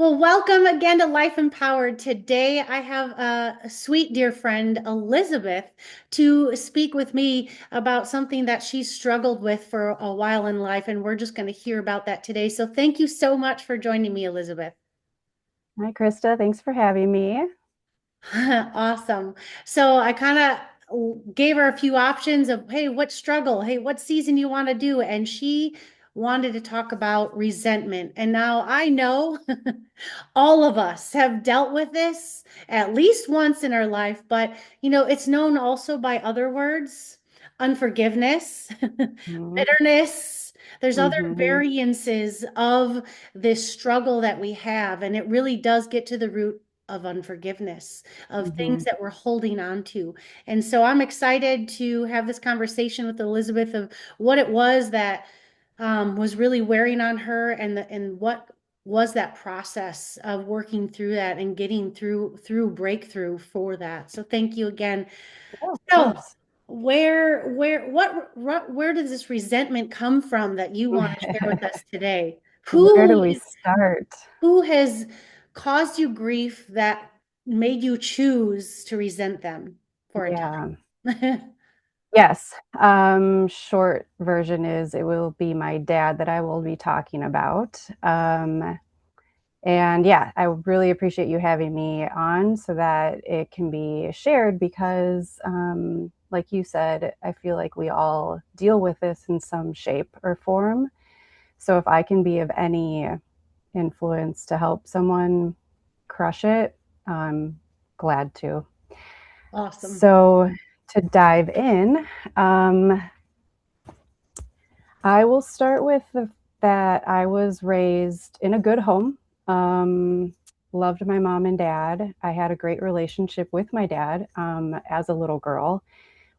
Well, welcome again to Life Empowered. Today, I have a sweet dear friend, Elizabeth, to speak with me about something that she's struggled with for a while in life, and we're just going to hear about that today. So, thank you so much for joining me, Elizabeth. Hi, Krista. Thanks for having me. Awesome. So, I kind of gave her a few options of, hey, what struggle? Hey, what season you want to do? And she wanted to talk about resentment. And now I know all of us have dealt with this at least once in our life, but it's known also by other words, unforgiveness, bitterness. There's other Mm-hmm. variances of this struggle that we have, and it really does get to the root of unforgiveness, of Hmm. things that we're holding on to. And so I'm excited to have this conversation with Elizabeth of what it was that was really wearing on her, and what was that process of working through that and getting through breakthrough for that. So thank you again. Yeah, of So course. where does this resentment come from that you want to share with us today? Where do Who we start? who has caused you grief that made you choose to resent them for a Yeah. time? Yes. Short version is it will be my dad that I will be talking about. And yeah, I really appreciate you having me on so that it can be shared because, like you said, I feel like we all deal with this in some shape or form. So if I can be of any influence to help someone crush it, I'm glad to. Awesome. So, to dive in, um, I will start with that I was raised in a good home. Um, Loved my mom and dad. I had a great relationship with my dad as a little girl.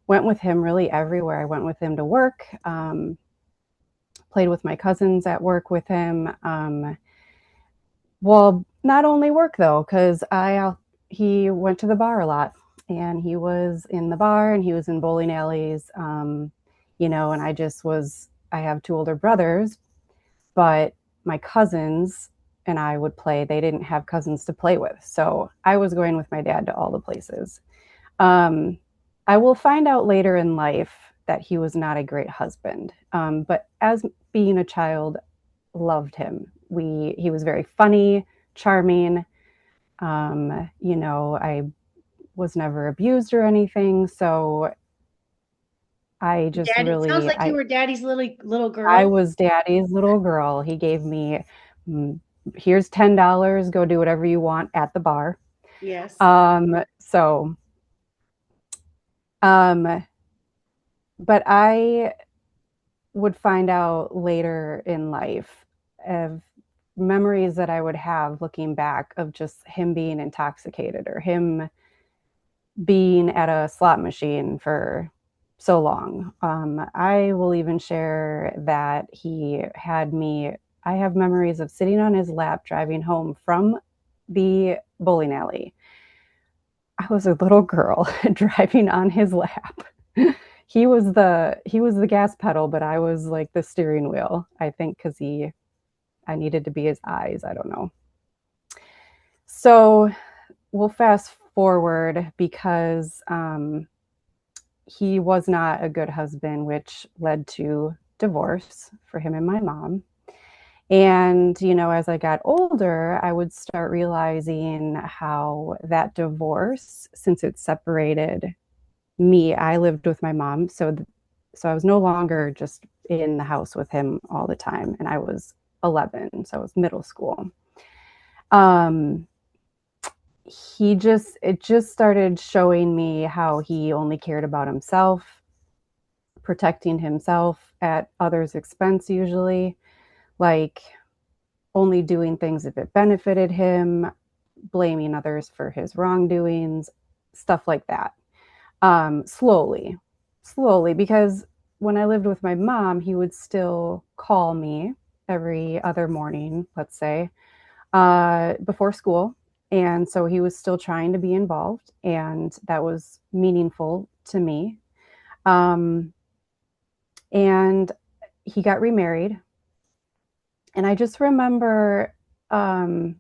Went with him really everywhere. I went with him to work, played with my cousins at work with him. Well, not only work though, because I he went to the bar a lot, and he was in the bar and he was in bowling alleys, and I just was. I have two older brothers, but my cousins and I would play. They didn't have cousins to play with, so I was going with my dad to all the places. Um, I will find out later in life that he was not a great husband, but as being a child, loved him. He was very funny, charming. I was never abused or anything, so I just Daddy, it sounds really like you were daddy's little I girl. was daddy's little girl. He gave me mm, here's $10, go do whatever you want at the bar. Yes. So but I would find out later in life of memories that I would have looking back of just him being intoxicated or him being at a slot machine for so long. I will even share that I have memories of sitting on his lap driving home from the bowling alley. I was a little girl driving on his lap. He was the gas pedal, but I was like the steering wheel. I think because I needed to be his eyes. I don't know. So we'll fast forward because he was not a good husband, which led to divorce for him and my mom. And, as I got older, I would start realizing how that divorce, since it separated me, I lived with my mom. So I was no longer just in the house with him all the time. And I was 11, so I was middle school. Um, it just started showing me how he only cared about himself, protecting himself at others' expense, usually, like only doing things if it benefited him, blaming others for his wrongdoings, stuff like that. Slowly, because when I lived with my mom, he would still call me every other morning, let's say, before school. And so he was still trying to be involved, and that was meaningful to me. Um, and he got remarried. And I just remember, um,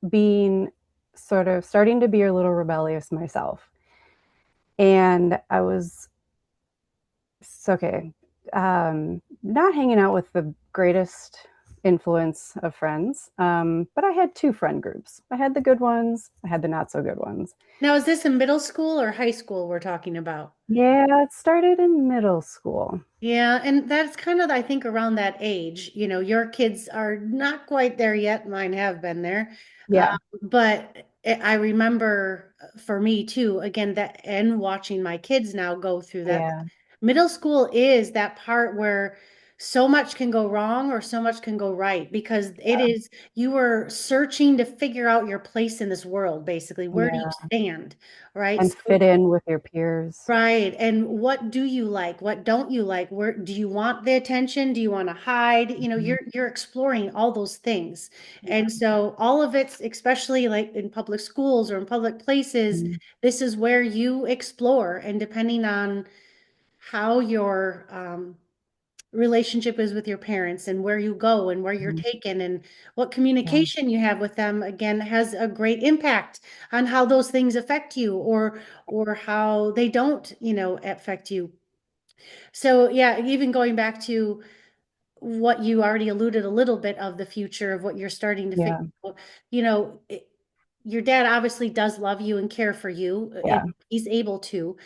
being sort of starting to be a little rebellious myself. And I was okay, not hanging out with the greatest influence of friends, but I had two friend groups. I had the good ones, I had the not so good ones. Now, is this in middle school or high school we're talking about? Yeah, it started in middle school. Yeah, and that's kind of, I think, around that age. Your kids are not quite there yet. Mine have been there. Yeah, But I remember for me too, again, that and watching my kids now go through that. yeah, Middle school is that part where so much can go wrong or so much can go right because it is, you are searching to figure out your place in this world, basically. Where do you yeah. stand? Right. And So fit in with your peers. right. And what do you like? What don't you like? Where do you want the attention? Do you want to hide? Mhm. You're exploring all those things. And so all of it's, especially like in public schools or in public places, Mhm. this is where you explore. And depending on how your relationship is with your parents and where you go and where you're Mhm. taken and what Yeah, communication you have with them, again, has a great impact on how those things affect you or how they don't, affect you. So yeah, even going back to what you already alluded a little bit of the future of what you're starting to figure yeah, out, you know, it, your dad obviously does love you and care for you if yeah. he's able to.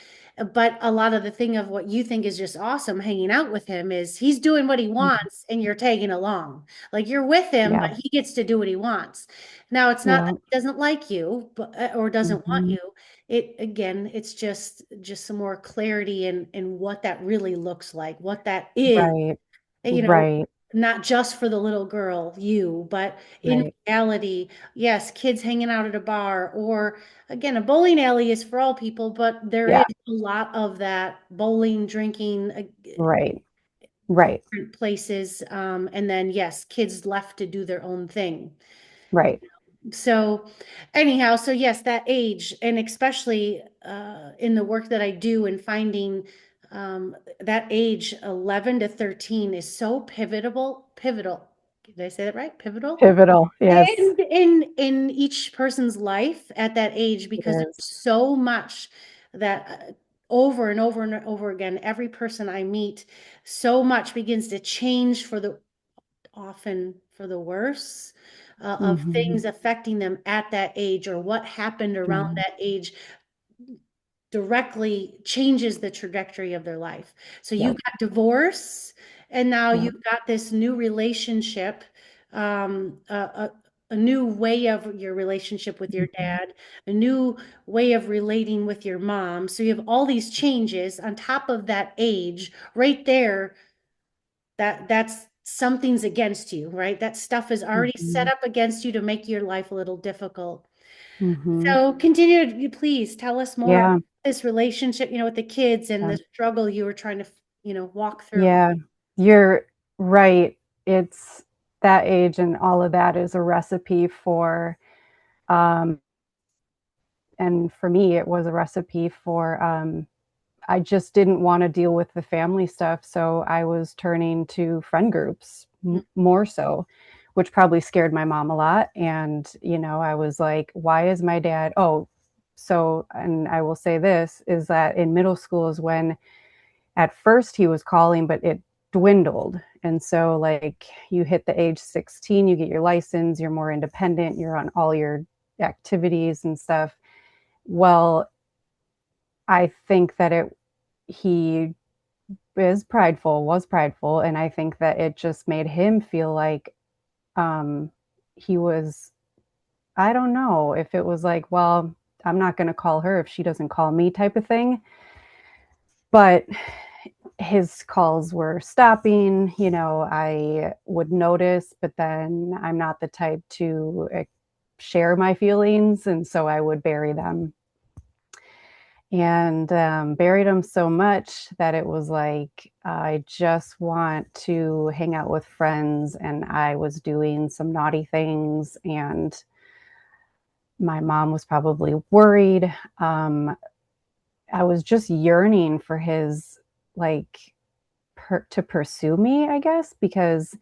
But a lot of the thing of what you think is just awesome hanging out with him is he's doing what he Mhm. wants and you're tagging along. Like you're with him, Yeah, but he gets to do what he wants. Now, it's not that yeah. he doesn't like you, but or doesn't want Mhm. you. It again, it's just some more clarity in what that really looks like, what that is, Right, you know, right, not just for the little girl, you, but in right. reality, yes, kids hanging out at a bar, or again, a bowling alley is for all people, but there is Yeah, a lot of that bowling, drinking, right, right, different places. And then, yes, kids left to do their own thing. right. So anyhow, so yes, that age, and especially in the work that I do and finding that age 11 to 13 is so pivotal. Did I say that right? Pivotal? Pivotal. Yes, In each person's life at that age, it because there's is. so much that over and over and over again, every person I meet, so much begins to change for the often for the worse, of Mhm. things affecting them at that age or what happened around Yeah, that age directly changes the trajectory of their life. So you yep, got divorce, and now yep. you've got this new relationship, um, a, a, a new way of your relationship with your Mhm. dad, a new way of relating with your mom. So you have all these changes on top of that age right there. That's something's against you, right? That stuff is already set Mhm. up against you to make your life a little difficult. Mhm. So continue, you please tell us more about Yeah, this relationship, with the kids and yeah. the struggle you were trying to, walk through. Yeah, you're right. It's that age and all of that is a recipe for, um and for me, it was a recipe for, I just didn't wanna deal with the family stuff, so I was turning to friend groups more so, which probably scared my mom a lot, and, I was like, "Why is my dad" and I will say this, is that in middle school is when at first he was calling, but it dwindled, and so, like, you hit the age 16, you get your license, you're more independent, you're on all your activities and stuff. Well, I think that he was prideful, and I think that it just made him feel like, um, he was I don't know if it was like, "Well, I'm not gonna call her if she doesn't call me," type of thing, but his calls were stopping, I would notice, but then I'm not the type to, share my feelings, and so I would bury them. And, buried them so much that it was like, I just want to hang out with friends, and I was doing some naughty things, and my mom was probably worried. I was just yearning for his, like, to pursue me, I guess, because,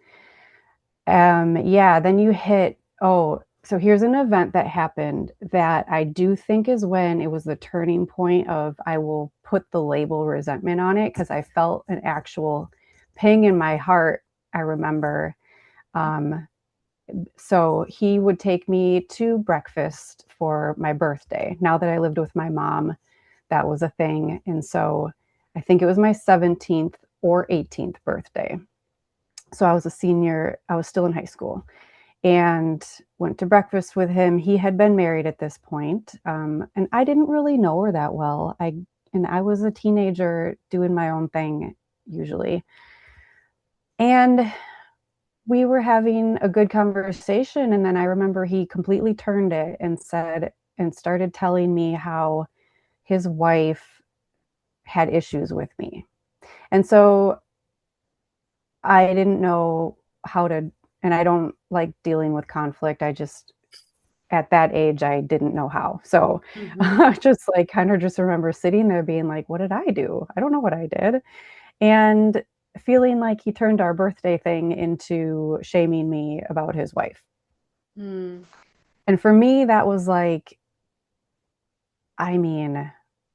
yeah, then you hit, oh, so here's an event that happened that I do think is when it was the turning point of I will put the label resentment on it because I felt an actual ping in my heart. I remember. Um, so he would take me to breakfast for my birthday. Now that I lived with my mom, that was a thing. And so I think it was my 17th or 18th birthday. So I was a senior, I was still in high school and went to breakfast with him. He had been married at this point, and I didn't really know her that well. I was a teenager doing my own thing usually, and we were having a good conversation. And then I remember he completely turned it and said and started telling me how his wife had issues with me, and so I didn't know how to. And I don't like dealing with conflict. I just at that age, I didn't know how. So Mhm. I just like kind of just remember sitting there being like, what did I do? I don't know what I did. And feeling like he turned our birthday thing into shaming me about his wife. Mm. And for me, that was like, I mean,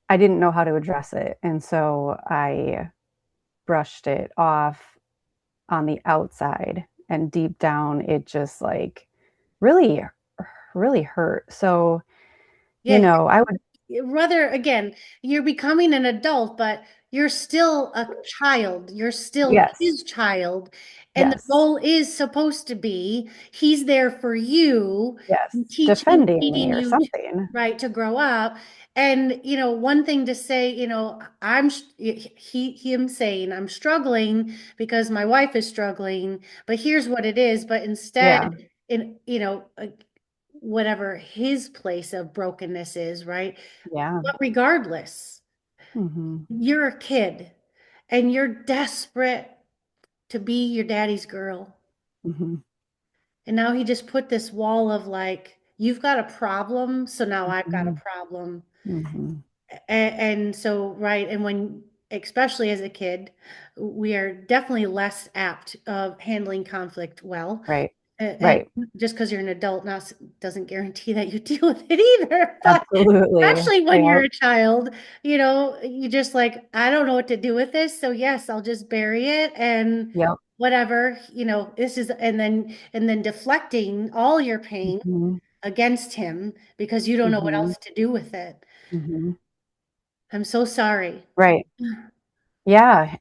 I didn't know how to address it. And so I brushed it off on the outside. And deep down, it just like really, really hurt. So, Yeah, I would, rather again, you're becoming an adult, but you're still a child. You're still yes, his child. And the yes. goal is supposed to be he's there for you, Yes, teaching, defending me feeding or you, something. right, to grow up. And, one thing to say, him saying, I'm struggling because my wife is struggling, but here's what it is. But instead, Yeah, whatever his place of brokenness is, right? yeah, But regardless, mhm, you're a kid and you're desperate to be your daddy's girl. mhm, And now he just put this wall of like, you've got a problem, so now I've got a mhm, problem. mhm. And so, right, and when, especially as a kid, we are definitely less apt of handling conflict well. Right, And right. just because you're an adult now doesn't guarantee that you deal with it either. But Absolutely. especially when you're Yep, a child, you just like, I don't know what to do with this. So yes, I'll just bury it and yep. whatever, this is, and then deflecting all your pain Mhm, against him because you don't know what mhm, else to do with it. mhm. I'm so sorry. Right. Yeah,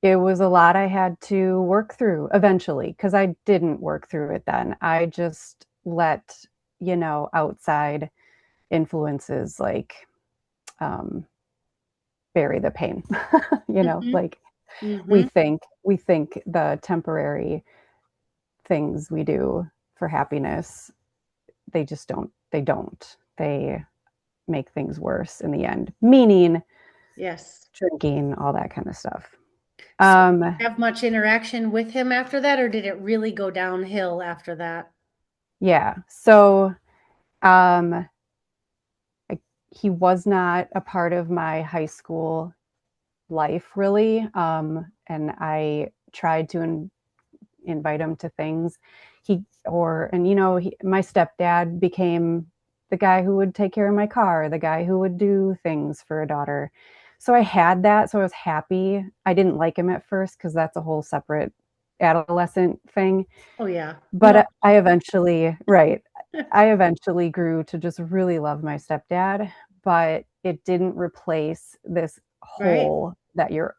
it was a lot I had to work through eventually because I didn't work through it then. I just let, outside influences like um bury the pain. Hmm. Like we Hmm. think we think the temporary things we do for happiness, they make things worse in the end, meaning Yes. drinking, all that kind of stuff. So did you um have much interaction with him after that, or did it really go downhill after that? yeah, so um I, he was not a part of my high school life really, and I tried to invite him to things. My stepdad became the guy who would take care of my car, the guy who would do things for a daughter. So I had that. So I was happy. I didn't like him at first because that's a whole separate adolescent thing. Oh yeah. But No. I eventually grew to just really love my stepdad, but it didn't replace this Right. hole that your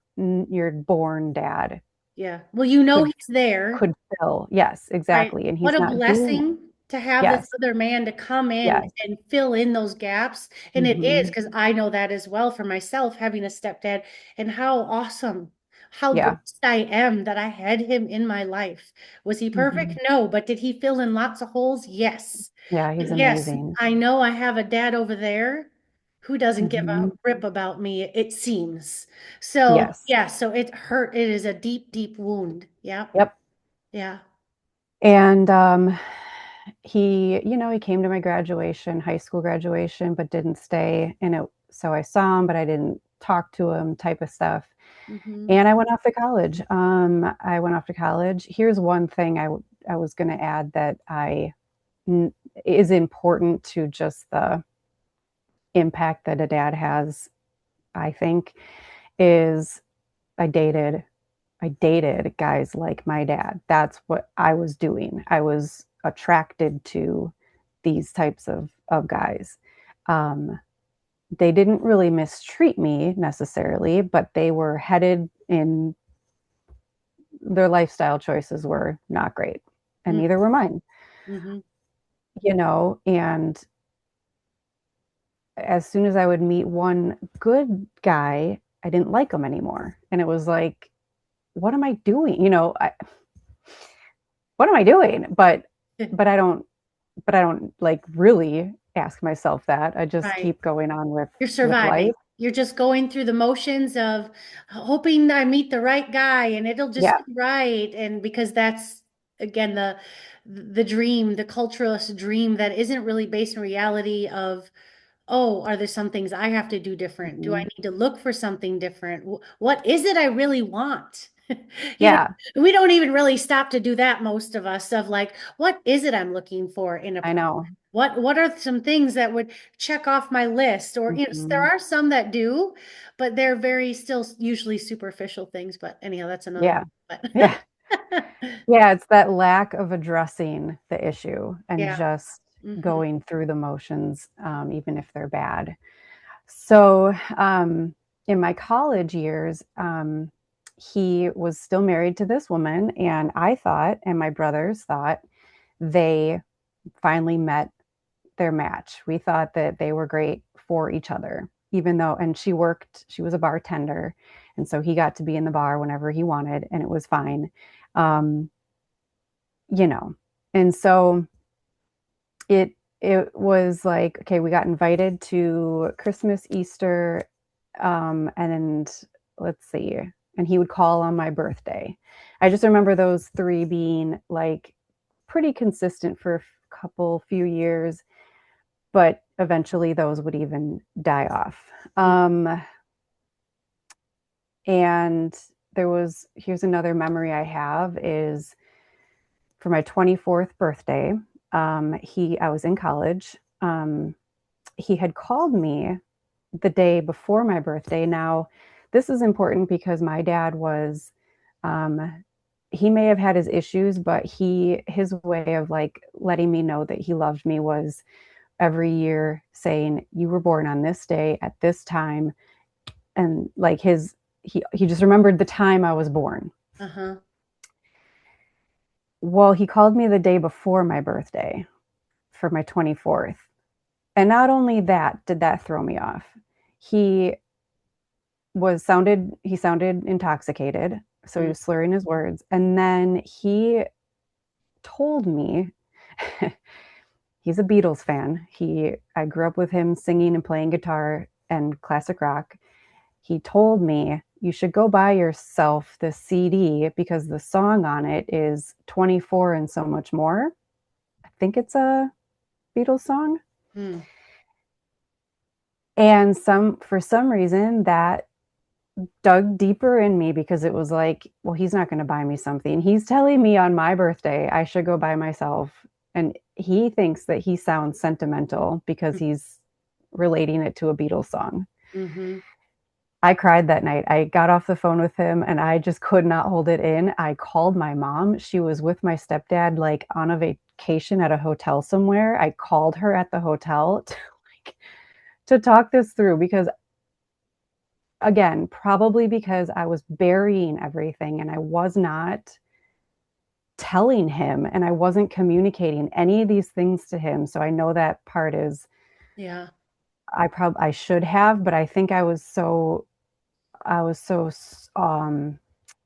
born dad Yeah. Well, could he's there. could fill. Yes, Right. exactly, and What he's a not doing it. blessing to have this Yes, other man to come in yes. and fill in those gaps. And it is Mhm. because I know that as well for myself, having a stepdad, and how awesome, how Yeah. blessed I am that I had him in my life. Was he perfect? Mhm. No, but did he fill in lots of holes? Yes. Yeah, he's And yes, amazing. I know I have a dad over there who doesn't give a Mhm. rip about me, it seems. So, Yes. yeah, so it hurt. It is a deep, deep wound. Yeah. Yep. Yeah. And, he came to my graduation, high school graduation, but didn't stay, so I saw him, but I didn't talk to him type of stuff. Hmm. And I went off to college. Here's one thing I was going to add that I is important to just the impact that a dad has, I think, is I dated I dated guys like my dad. That's what I was doing. I was attracted to these types of guys. Um, they didn't really mistreat me necessarily, but they were headed in their lifestyle choices were not great, and neither were mine, Mm-hmm. and as soon as I would meet one good guy, I didn't like him anymore. And it was like, what am I doing? What am I doing? But I don't like really ask myself that. I just Right. keep going on You're with surviving. life. You're just going through the motions of hoping I meet the right guy and it'll just Yeah. be right. And because that's again the dream, the culturalist dream that isn't really based in reality of, oh, are there some things I have to do different? Do I Mhm. need to look for something different? What is it I really want? You know, Yeah, we don't even really stop to do that, most of us, of like, what is it I'm looking for in a I person? know. What are some things that would check off my list? Or, there Mhm. are some that do, but they're very still usually superficial things. But anyhow, that's another Yeah. thing. But Yeah. Yeah, it's that lack of addressing the issue and yeah. just Hmm. going through the motions, even if they're bad. So, in my college years, he was still married to this woman, and I thought, and my brothers thought, they finally met their match. We thought that they were great for each other, even though, and she was a bartender. And so he got to be in the bar whenever he wanted, and it was fine. Um, you know, and so it, it was like, okay, we got invited to Christmas, Easter, and let's see, and he would call on my birthday. I just remember those three being like pretty consistent for a few years, but eventually those would even die off. And here's another memory I have is for my 24th birthday. I was in college. He had called me the day before my birthday. Now, this is important because my dad was, um, he may have had his issues, but his way of like letting me know that he loved me was every year saying, "You were born on this day at this time," and like he just remembered the time I was born. Uh-huh. Well, he called me the day before my birthday for my 24th. And not only that did that throw me off. He he sounded intoxicated, so he Mm. was slurring his words. And then he told me he's a Beatles fan. I grew up with him singing and playing guitar and classic rock. He told me you should go buy yourself the CD because the song on it is 24 and so much more. I think it's a Beatles song. Mm. And for some reason that dug deeper in me because it was like, well, he's not going to buy me something. He's telling me on my birthday I should go buy myself. And he thinks that he sounds sentimental because he's relating it to a Beatles song. Mm-hmm. I cried that night. I got off the phone with him and I just could not hold it in. I called my mom. She was with my stepdad, like on a vacation at a hotel somewhere. I called her at the hotel like, to talk this through because, again, probably because I was burying everything and I was not telling him and I wasn't communicating any of these things to him. So I know that part is, Yeah. I should have, but I think I was so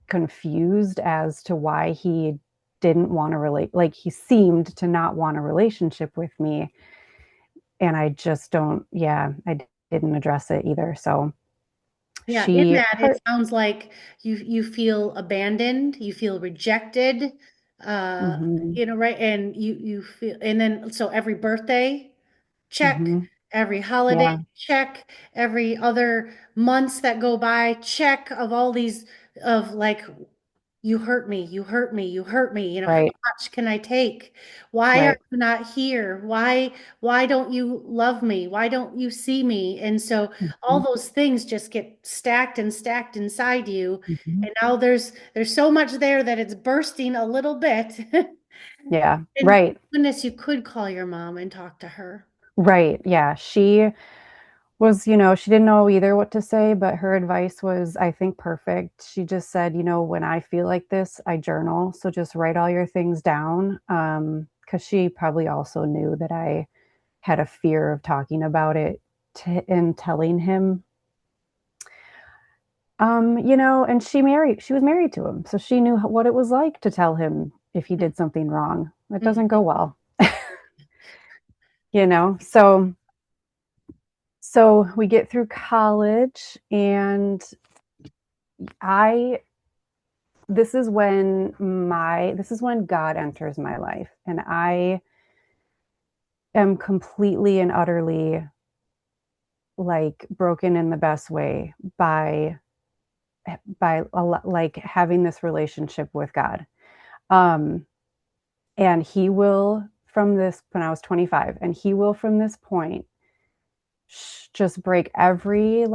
confused as to why he didn't want to relate. Like he seemed to not want a relationship with me, and I just don't. Yeah, didn't address it either. So Yeah, in she that it hurt. sounds like you feel abandoned, you feel rejected, uh, Hmm. right? And you feel, and then so every birthday, check, Hmm. every holiday, Yeah. check, every other months that go by, check of all these of like you hurt me, you hurt me, you hurt me, how Right. much can I take? Why are Right. you not here? Why don't you love me? Why don't you see me? And so all Mhm. those things just get stacked and stacked inside you. Mhm. And now there's so much there that it's bursting a little bit. Yeah. And Right. goodness, you could call your mom and talk to her. Right. Yeah. She was, she didn't know either what to say, but her advice was, I think, perfect. She just said, when I feel like this, I journal. So just write all your things down. Because she probably also knew that I had a fear of talking about it and telling him. And she was married to him. So she knew what it was like to tell him if he did something wrong. It doesn't Mhm. go well, you know? So we get through college and I this is when God enters my life and I am completely and utterly like broken in the best way like having this relationship with God. Um and he will from this when I was 25 and he will from this point just break every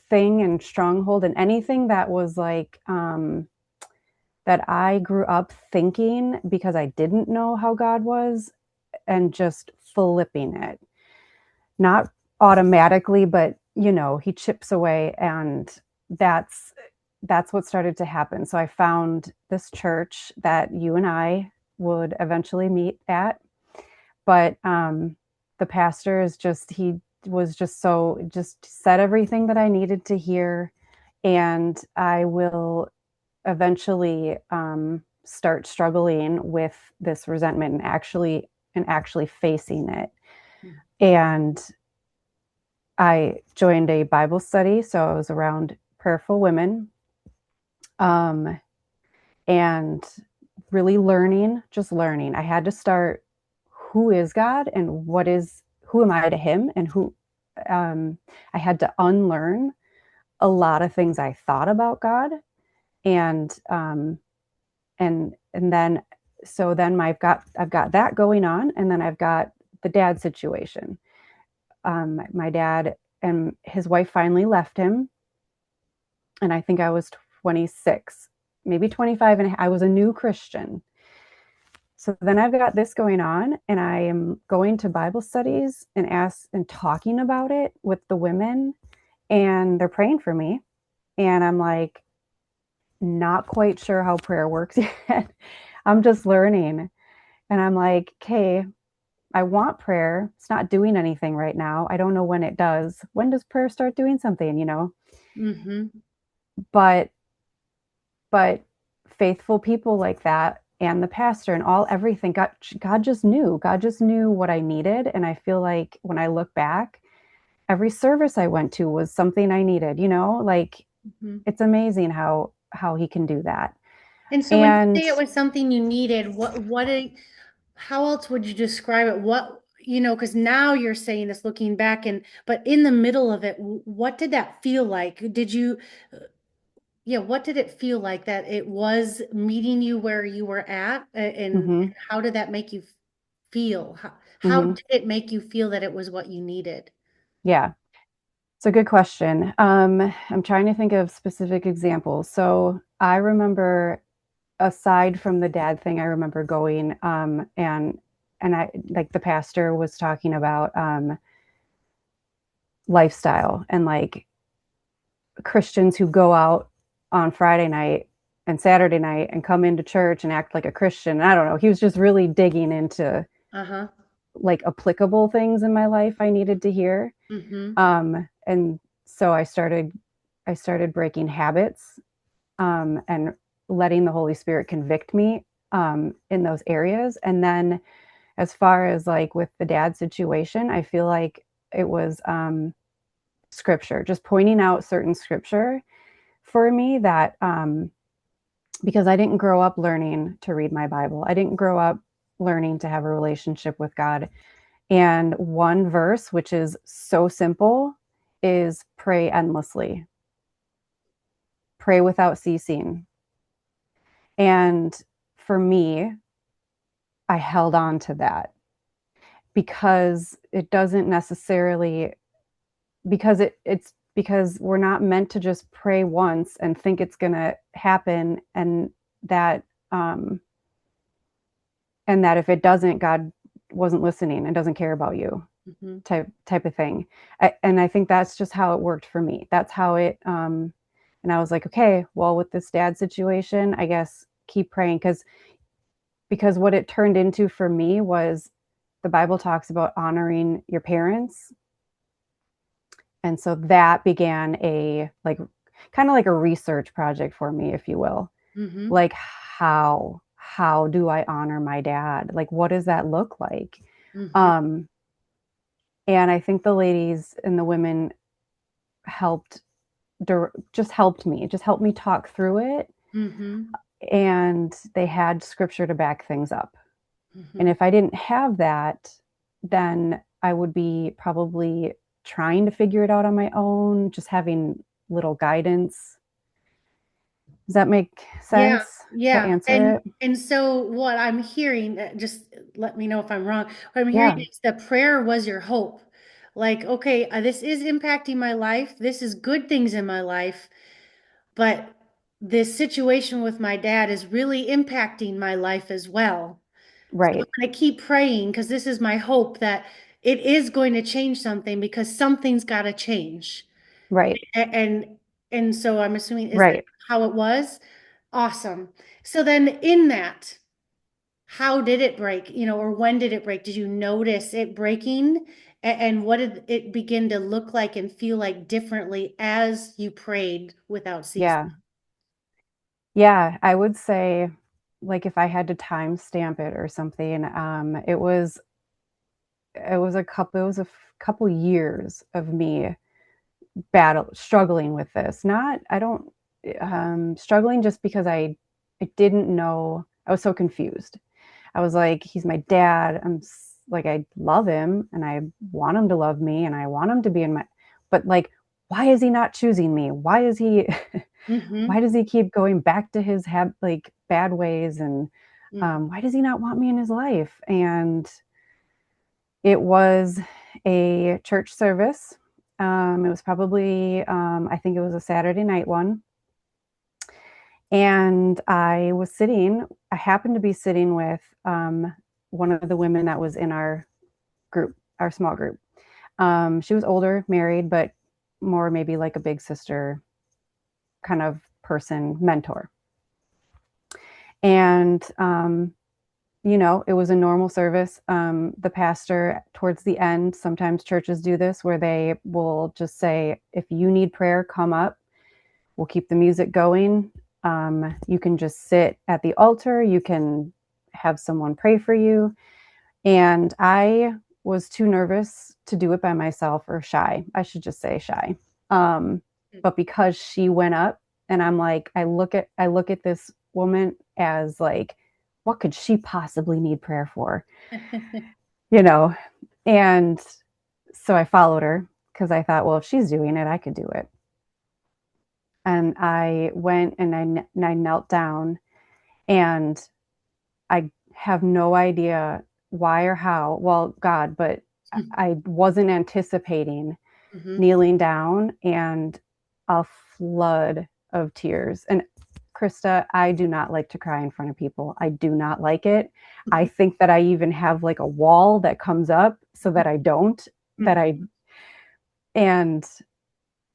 thing and stronghold and anything that was that I grew up thinking because I didn't know how God was and just flipping it. Not automatically, but he chips away and that's that's what started to happen. So I found this church that you and I would eventually meet at, but the pastor is just he was just said everything that I needed to hear, and I will eventually start struggling with this resentment and actually facing it. And I joined a Bible study, so I was around prayerful women, um, and really just learning. I had to start who is God and who am I to Him, and um, I had to unlearn a lot of things I thought about God, and then I've got that going on, and then I've got the dad situation. My dad and his wife finally left him, and I think I was 26, maybe 25, and I was a new Christian. So then I've got this going on, and I am going to Bible studies and talking about it with the women, and they're praying for me, and I'm like not quite sure how prayer works yet. I'm just learning, and I'm like, okay, I want prayer. It's not doing anything right now. I don't know when it does. When does prayer start doing something? Mm-hmm. But but faithful people like that and the pastor and everything, God just knew. God just knew what I needed. And I feel like when I look back, every service I went to was something I needed. Like Mm-hmm. it's amazing how he can do that. And so when you And say it was something you needed, how else would you describe it? Because now you're saying this looking back but in the middle of it, what did that feel like? What did it feel like that it was meeting you where you were at? And mhm, how did that make you feel? How mhm, did it make you feel that it was what you needed? yeah, it's a good question. I'm trying to think of specific examples. So I remember, aside from the dad thing, I remember going and I like the pastor was talking about lifestyle and like Christians who go out on Friday night and Saturday night and come into church and act like a Christian. I don't know. He was just really digging into Uh-huh. like applicable things in my life I needed to hear. Mm-hmm. And so I started breaking habits, and letting the Holy Spirit convict me in those areas. And then as far as like with the dad situation, I feel like it was scripture, just pointing out certain scripture for me that because I didn't grow up learning to read my Bible. I didn't grow up learning to have a relationship with God. And one verse, which is so simple, is pray endlessly, pray without ceasing. And for me, I held on to that because it doesn't necessarily, because it's because we're not meant to just pray once and think it's going to happen, that um and that if it doesn't, God wasn't listening and doesn't care about you, Mhm. type of thing. And I think that's just how it worked for me. That's how it and I was like, okay, well, with this dad situation, I guess keep praying, because what it turned into for me was, the Bible talks about honoring your parents. And so that began a, like, kind of like a research project for me, if you will. Mhm. Like, how do I honor my dad? Like, what does that look like? Mhm. Um, and I think the ladies and the women helped, just helped me talk through it. Mhm. And they had scripture to back things up. And Mhm. if I didn't have that, then I would be probably trying to figure it out on my own, just having little guidance. Does that make Yeah, sense to yeah. answer it? And so what I'm hearing, just let me know if I'm wrong. What I'm hearing Yeah, is that prayer was your hope. Like, okay, this is impacting my life. This is good things in my life, but this situation with my dad is really impacting my life as well. So I'm right, going to keep praying because this is my hope that it is going to change something because something's got to change. right, And and so I'm assuming is that right. how it was? Awesome. So then in that, how did it break? Or when did it break? Did you notice it breaking? And what did it begin to look like and feel like differently as you prayed without Yeah. ceasing? Yeah, I would say, like, if I had to time stamp it or something, it was a couple years of me struggling with this. Not, I don't, struggling just because I didn't know. I was so confused. I was like, he's my dad. Like, I love him and I want him to love me and I want him to be in my, but like, why is he not choosing me? Why is he, why Mm-hmm. does he keep going back to his like bad ways? And Mm-hmm. why does he not want me in his life? And it was a church service. It was probably, I think it was a Saturday night one. And I happened to be sitting with one of the women that was in our group, our small group. She was older, married, but more maybe like a big sister kind of person, mentor. And it was a normal service. The pastor, towards the end, sometimes churches do this where they will just say, if you need prayer, come up. We'll keep the music going. You can just sit at the altar. You can have someone pray for you. And I was too nervous to do it by myself, or shy. I should just say shy. Um, but because she went up, and I'm like, I look at this woman as like, what could she possibly need prayer for? You know, and so I followed her because I thought, well, if she's doing it, I could do it. And I went and I knelt down, and I have no idea why or how. Well, God, but I wasn't anticipating Mm-hmm. kneeling down and a flood of tears. And Krista, I do not like to cry in front of people. I do not like it. I think that I even have like a wall that comes up so that I don't, that I, and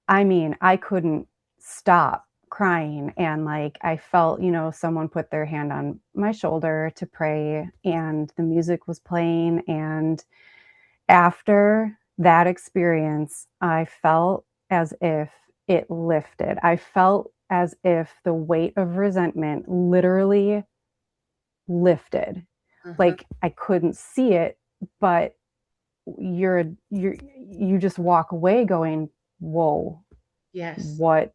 I mean, I couldn't stop crying. And like, I felt, someone put their hand on my shoulder to pray, and the music was playing. And after that experience, I felt as if it lifted. I felt as if the weight of resentment literally lifted. Uh-huh. Like, I couldn't see it, but you just walk away going, whoa, Yes. what,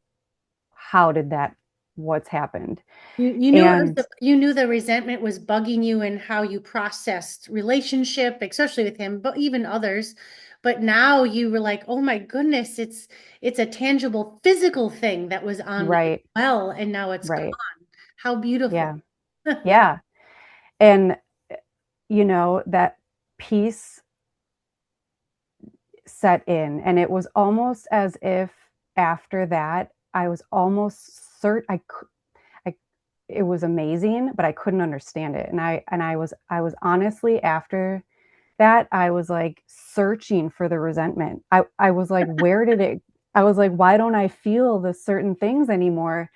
how did that, what's happened? You knew it was And you knew the resentment was bugging you and how you processed relationship, especially with him, but even others. But now you were like, oh my goodness, it's a tangible physical thing that was on me as right, well, and now it's right. gone. How beautiful. Yeah. Yeah. And, that peace set in. And it was almost as if after that, I was almost certain I, it was amazing, but I couldn't understand it. And I was honestly after that, I was like searching for the resentment. I was like, where did it, I was like, why don't I feel the certain things anymore?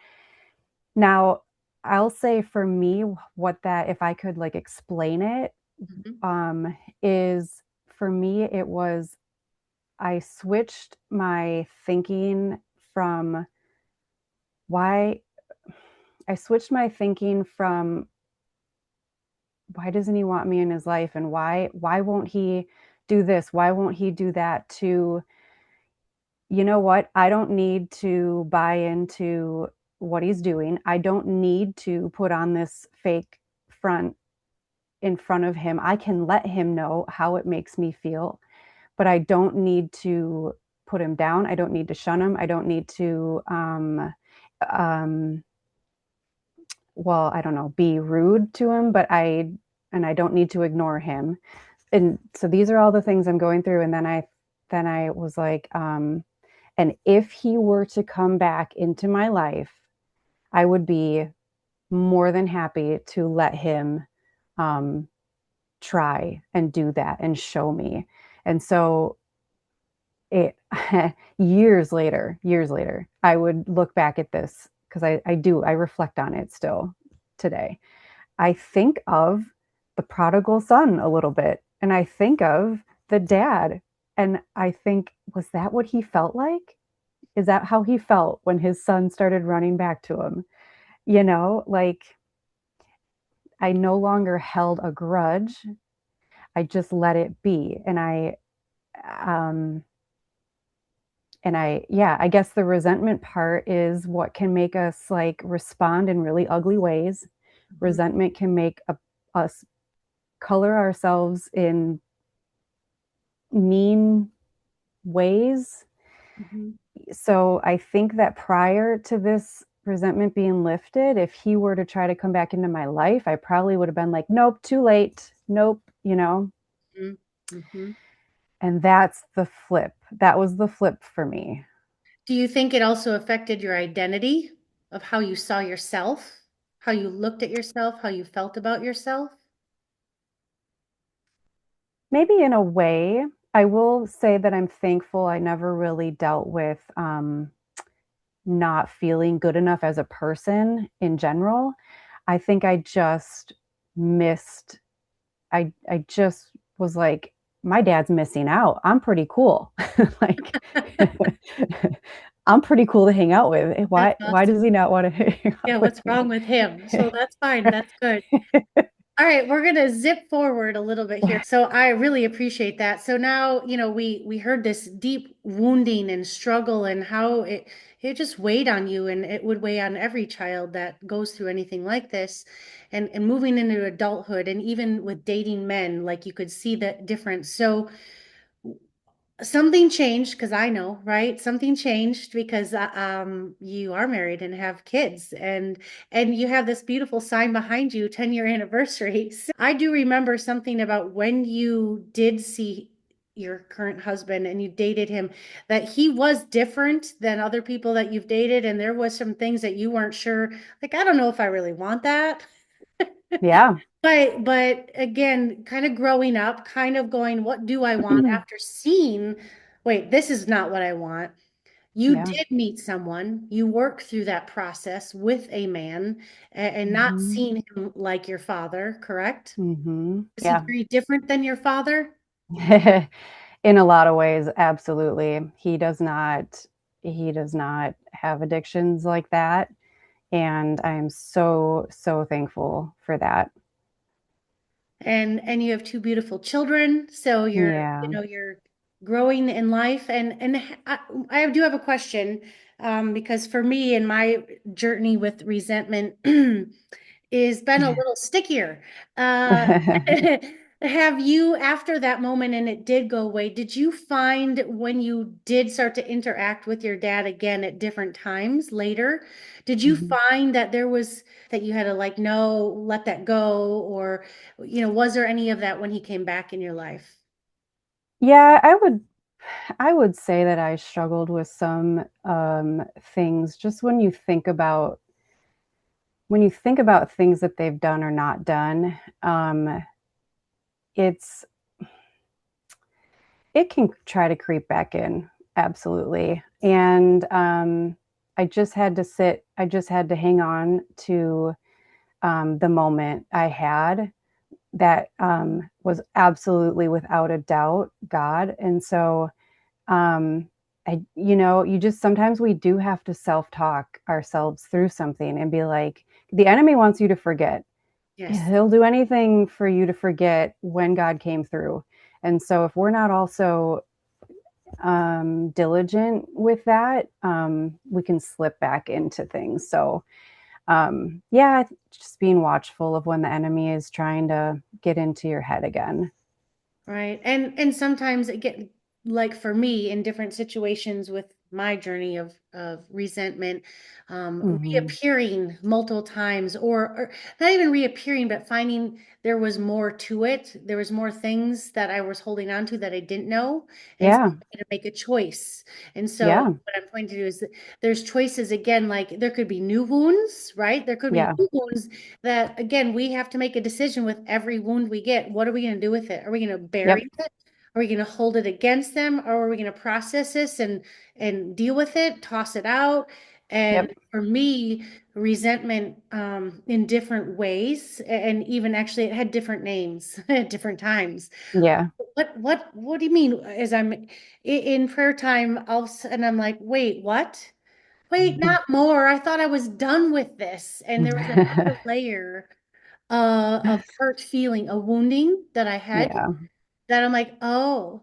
Now, I'll say for me, what that, if I could like explain it, Mhm. is for me, it was I switched my thinking from why I switched my thinking from why doesn't he want me in his life and why won't he do this? Why won't he do that? To, you know what? I don't need to buy into what he's doing. I don't need to put on this fake front in front of him. I can let him know how it makes me feel, but I don't need to put him down. I don't need to shun him. I don't need to, um, well, I don't know, be rude to him, and I don't need to ignore him. And so these are all the things I'm going through. And then I was like, and if he were to come back into my life, I would be more than happy to let him, um, try and do that and show me. And so it years later, I would look back at this because I reflect on it still today. I think of the prodigal son a little bit, and I think of the dad, and I think, was that what he felt like? Is that how he felt when his son started running back to him? Like, I no longer held a grudge. I just let it be. Um, yeah, I guess the resentment part is what can make us like respond in really ugly ways. Mhm. Resentment can make us color ourselves in mean ways. Mhm. So I think that prior to this resentment being lifted, if he were to try to come back into my life, I probably would have been like, nope, too late. Nope. Mhm. Mhm. And that's the flip. That was the flip for me. Do you think it also affected your identity of how you saw yourself, how you looked at yourself, how you felt about yourself? Maybe in a way, I will say that I'm thankful I never really dealt with not feeling good enough as a person in general. I think I just missed, I just was like, my dad's missing out. I'm pretty cool. Like, I'm pretty cool to hang out with. That's Why awesome. does he not want to hang Yeah, out with what's wrong me? with him? So that's fine. That's good. All right, we're gonna zip forward a little bit here. So I really appreciate that. So now, we heard this deep wounding and struggle and how it just weighed on you and it would weigh on every child that goes through anything like this. And moving into adulthood and even with dating men, like you could see the difference. So something changed because I know, right? Something changed because you are married and have kids and you have this beautiful sign behind you, 10-year anniversary. So I do remember something about when you did see your current husband and you dated him, that he was different than other people that you've dated, and there was some things that you weren't sure, like, I don't know if I really want that. Yeah. But again, kind of growing up, kind of going, what do I want after seeing, wait, this is not what I want. You Yeah. did meet someone, you worked through that process with a man and not Hmm. seeing him like your father, correct? Hmm. Is he Yeah. very different than your father? In a lot of ways, absolutely. He does not have addictions like that. And I'm so, so thankful for that. And you have two beautiful children, so Yeah. you're growing in life. And I do have a question, because for me and my journey with resentment is been a little stickier. uh Have you, after that moment and it did go away, did you find when you did start to interact with your dad again at different times later, did you Mhm. find that there was that you had to like, no, let that go, or, was there any of that when he came back in your life? Yeah, I would say that I struggled with some things just when you think about things that they've done or not done. It's it can try to creep back in, absolutely. And I just had to hang on to the moment I had that was absolutely without a doubt God. And so you just sometimes we do have to self-talk ourselves through something and be like, the enemy wants you to forget. Yes. He'll do anything for you to forget when God came through. And so if we're not also diligent with that, we can slip back into things. So yeah, just being watchful of when the enemy is trying to get into your head again. Right. And sometimes it get like for me in different situations with my journey of resentment, Hmm. reappearing multiple times or not even reappearing, but finding there was more to it. There was more things that I was holding on to that I didn't know. And so Yeah, I had to make a choice. And so yeah, what I'm trying to do is that there's choices again, like there could be new wounds, right? There could be yeah, new wounds that again we have to make a decision with every wound we get. What are we going to do with it? Are we going to bury yep, it? Are we going to hold it against them, or are we going to process this and deal with it, toss it out? And yep, for me, resentment in different ways, and even actually it had different names at different times. yeah. What do you mean? As I'm in prayer time, and I'm like, wait, what? Wait, not more. I thought I was done with this. And there was another layer of hurt feeling, a wounding that I had Yeah, that I'm like, oh,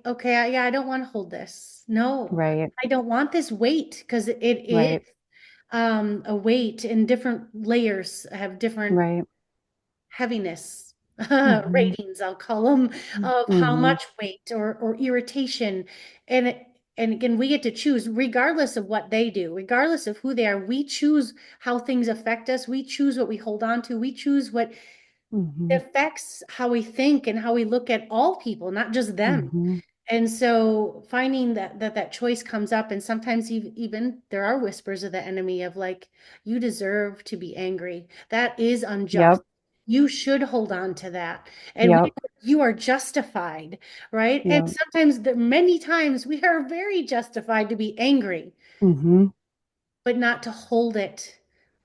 okay, yeah, I don't want to hold this. No, right, I don't want this weight because it is right, a weight and different layers have different right. heaviness Hmm. ratings, I'll call them, of how Hmm. much weight or irritation. And again, we get to choose regardless of what they do, regardless of who they are. We choose how things affect us. We choose what we hold on to. We choose what Hmm. affects how we think and how we look at all people, not just them. Hmm. And so finding that choice comes up, and sometimes even there are whispers of the enemy of like, you deserve to be angry. That is unjust. Yep, You should hold on to that. And yep, you are justified, right? And yep. sometimes, many times, we are very justified to be angry, Hmm. but not to hold it,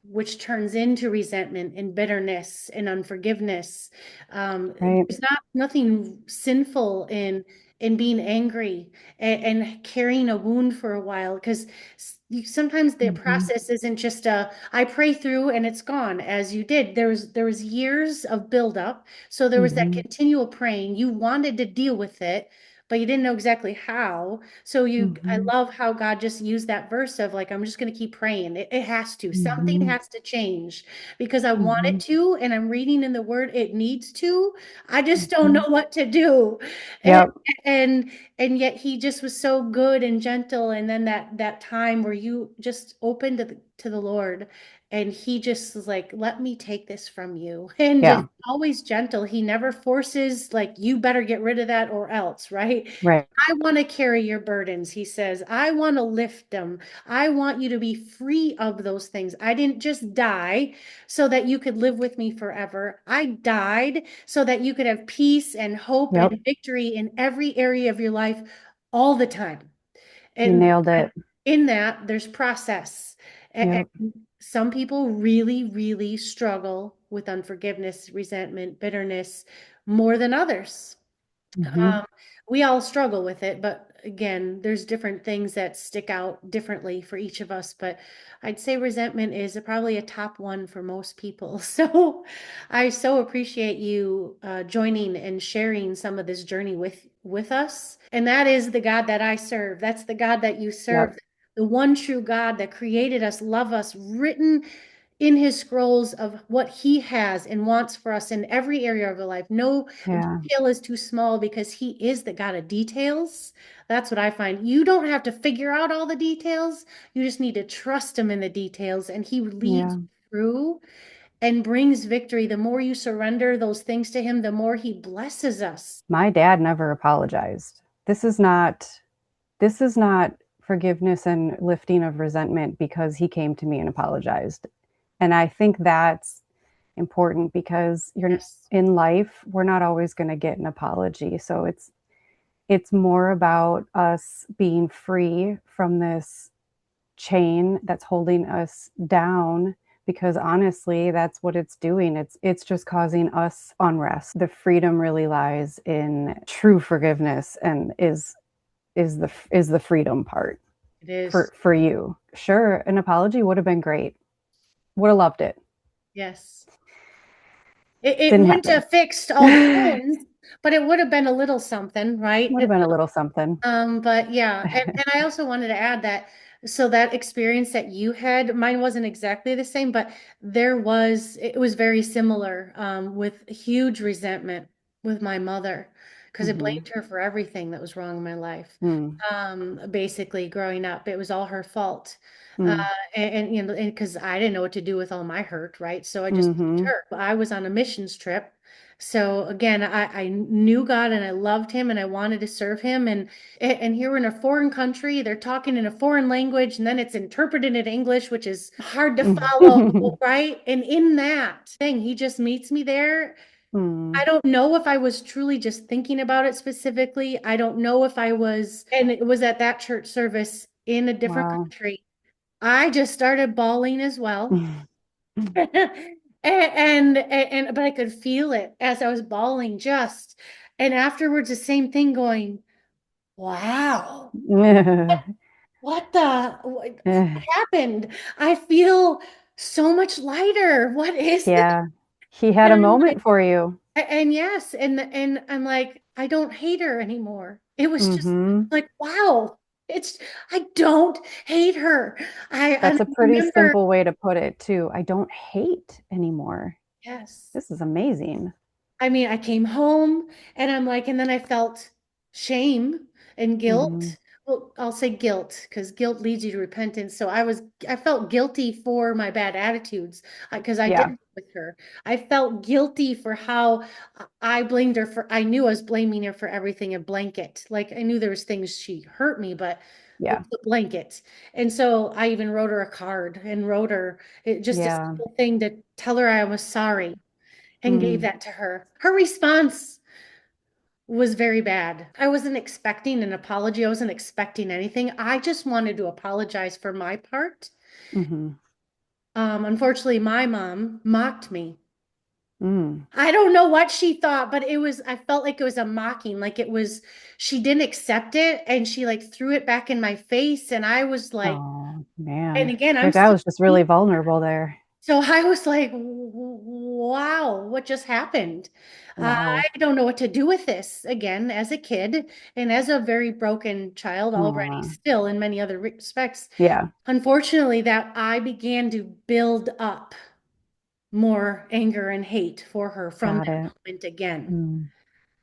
which turns into resentment and bitterness and unforgiveness. Right. There's nothing sinful in being angry and carrying a wound for a while because sometimes the Hmm. process isn't just I pray through and it's gone as you did. There was years of buildup, so there was that Hmm. continual praying. You wanted to deal with it, but you didn't know exactly how. So I Hmm. love how God just used that verse of like, I'm just going to keep praying. It has to, something Hmm. has to change because I want Hmm. it to, and I'm reading in the word, it needs to. I just don't Hmm. know what to do. And, Yep. and, and yet he just was so good and gentle. And then that time where you just opened to the Lord and he just was like, let me take this from you. And just Yeah. always gentle. He never forces like, you better get rid of that or else, right? Right. I want to carry your burdens, he says. I want to lift them. I want you to be free of those things. I didn't just die so that you could live with me forever. I died so that you could have peace and hope Yep. and victory in every area of your life all the time. You And nailed it. in that, there's process. And Yep. some people really, really struggle with unforgiveness, resentment, bitterness more than others. Hmm. We all struggle with it, but again, there's different things that stick out differently for each of us. But I'd say resentment is probably a top one for most people. So I so appreciate you joining and sharing some of this journey with us. And that is the God that I serve. That's the God that you Yep. serve, the one true God that created us, love us, written in his scrolls of what he has and wants for us in every area of our life. No Yeah. detail is too small because he is the God of details. That's what I find. You don't have to figure out all the details. You just need to trust him in the details, and he leads Yeah. you through and brings victory. The more you surrender those things to him, the more he blesses us. My dad never apologized. This is not forgiveness and lifting of resentment because he came to me and apologized. And I think that's important because you're Yes. in life, we're not always going to get an apology. So it's more about us being free from this chain that's holding us down, because honestly that's what it's doing. It's just causing us unrest. The freedom really lies in true forgiveness, and is the freedom part It is. for you. Sure, an apology would have been great. Would have loved it. Yes. It Didn't wouldn't happen. have fixed all the sins, but it would have been a little something, right? Would have been a little something. But yeah, and I also wanted to add that so that experience that you had, mine wasn't exactly the same, but it was very similar, with huge resentment with my mother because I Hmm. blamed her for everything that was wrong in my life. Mm. Basically growing up, it was all her fault. Uh, Mm. and you know, and because I didn't know what to do with all my hurt, right? So I just blamed Hmm. her. I was on a missions trip. So again, I knew God and I loved him and I wanted to serve him. And here we're in a foreign country, they're talking in a foreign language, and then it's interpreted in English, which is hard to follow, right? And in that thing, he just meets me there. I Mm. don't know if I was truly just thinking about it specifically. I don't know if I was, and it was at that church service in a different Wow. country. I just started bawling as well. And but I could feel it as I was bawling just. And afterwards, the same thing going, wow, what the what happened? I feel so much lighter. What is this? Yeah. He had And a I'm like, moment for you. and yes, and I'm like, I don't hate her anymore. It was just Hmm. like, wow, I don't hate her. And That's I a pretty remember, simple way to put it too. I don't hate anymore. yes. This is amazing. I mean, I came home and I'm like, and then I felt shame and Hmm. guilt. Well, I'll say guilt because guilt leads you to repentance. So I felt guilty for my bad attitudes because I did Yeah. it with her. I felt guilty for how I blamed her for, I knew I was blaming her for everything, a blanket. Like I knew there was things she hurt me, but it Yeah. was a blanket. And so I even wrote her a card and wrote her just a Yeah. simple thing to tell her I was sorry and gave Mm. that to her. Her response was very bad. I wasn't expecting an apology. I wasn't expecting anything. I just wanted to apologize for my part. Hmm. Unfortunately, my mom mocked me. Mm. I don't know what she thought, but I felt like it was a mocking, like she didn't accept it and she like threw it back in my face. And I was like, Oh and man. again, Your I'm dad still, was just really vulnerable there. so I was like, wow, what just happened? I Wow. don't know what to do with this again as a kid and as a very broken child already, Aw. still in many other respects. Yeah. Unfortunately, that I began to build up more anger and hate for her from Got that it. moment again Mm.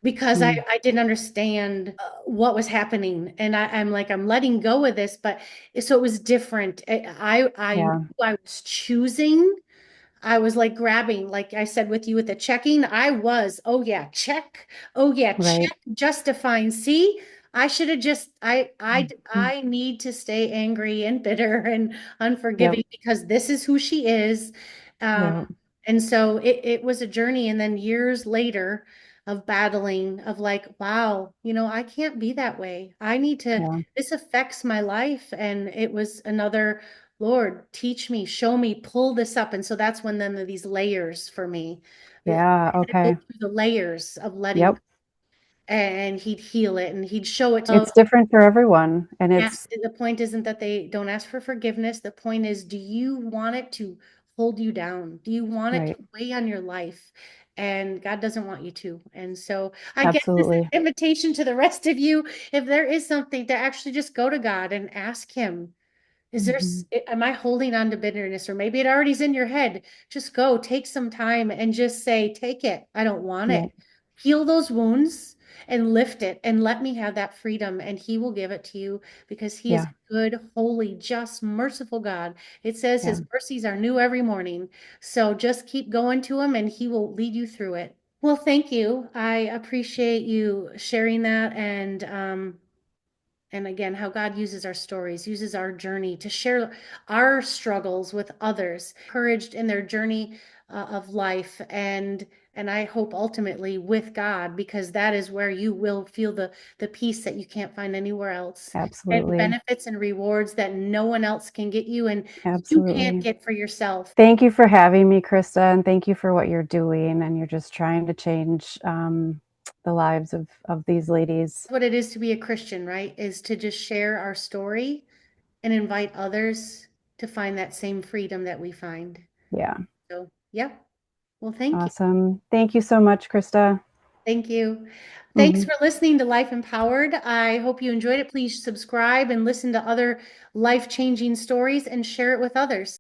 because Mm. I didn't understand what was happening. And I'm like, I'm letting go of this, but so it was different. I knew Yeah. I was choosing. I was like grabbing, like I said with you with the checking, I was, oh yeah, check. Oh yeah, Right. check, justifying. See, I should have just, Mhm. I need to stay angry and bitter and Yep. unforgiving because this is who she is. Um, Yep. and so it was a journey. And then years later of battling, of like, wow, I can't be that way. Yeah. This affects my life. And it was another Lord, teach me, show me, pull this up. And so that's when then these layers for me, I Yeah. had to go Okay. through the layers of letting, Yep. and he'd heal it and he'd show it. So It's different for everyone. And yes, it's the point isn't that they don't ask for forgiveness. The point is, do you want it to hold you down? Do you want it to right. weigh on your life? And God doesn't want you to. And so I guess this is Absolutely. an invitation to the rest of you, if there is something, to actually just go to God and ask him. Is there, Mhm. am I holding on to bitterness? Or maybe it already's in your head. Just go, take some time and just say, take it. I don't want Yeah. it. Heal those wounds and lift it and let me have that freedom. And he will give it to you because he is Yeah. a good, holy, just, merciful God. It says Yeah. his mercies are new every morning. So just keep going to him and he will lead you through it. Well, thank you. I appreciate you sharing that and again, how God uses our stories, uses our journey to share our struggles with others, encouraged in their journey of life, and I hope ultimately with God, because that is where you will feel the peace that you can't find anywhere else, and Absolutely. benefits and rewards that no one else can get you, and you can't Absolutely. get for yourself. Thank you for having me, Krista, and thank you for what you're doing. And you're just trying to change the lives of these ladies. What it is to be a Christian, right? Is to just share our story and invite others to find that same freedom that we find. Yeah. So, yeah. Well, thank you. Awesome. Thank you so much, Krista. Thank you. Thanks Mhm. for listening to Life Empowered. I hope you enjoyed it. Please subscribe and listen to other life-changing stories and share it with others.